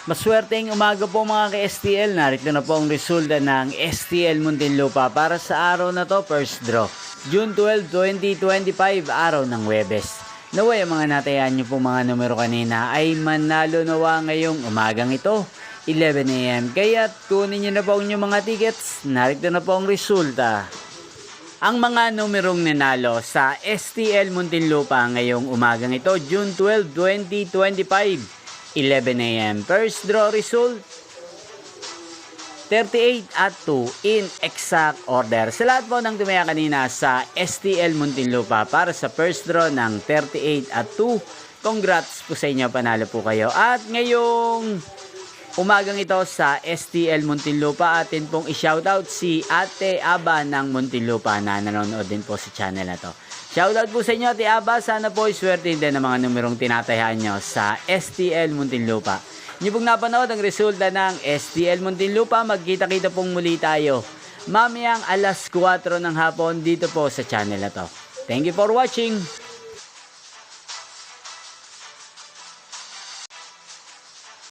Maswerteng umaga po mga ka-STL. Narito na po ang resulta ng STL Muntinlupa para sa araw na to, first draw. June 12, 2025, araw ng Huwebes. Naway ang mga natayan nyo po mga numero kanina ay manalo nawa ngayong umagang ito, 11 AM. Kaya kunin nyo na po ang inyong mga tickets. Narito na po ang resulta. Ang mga numerong nanalo sa STL Muntinlupa ngayong umagang ito, June 12, 2025. 11 AM. First draw result, 38 at 2 in exact order. Sa lahat po ng tumaya kanina sa STL Muntinlupa para sa first draw ng 38 at 2, congrats po sa inyo, panalo po kayo. At ngayong umagang ito sa STL Muntinlupa, atin pong i-shoutout si Ate Aba ng Muntinlupa na nanonood din po sa channel na to. Shoutout po sa inyo, Ate Aba. Sana po iswerte din ang mga numerong tinatayahan nyo sa STL Muntinlupa. Nyo pong napanood ang resulta ng STL Muntinlupa. Magkita-kita pong muli tayo mamayang alas 4 ng hapon dito po sa channel na to. Thank you for watching.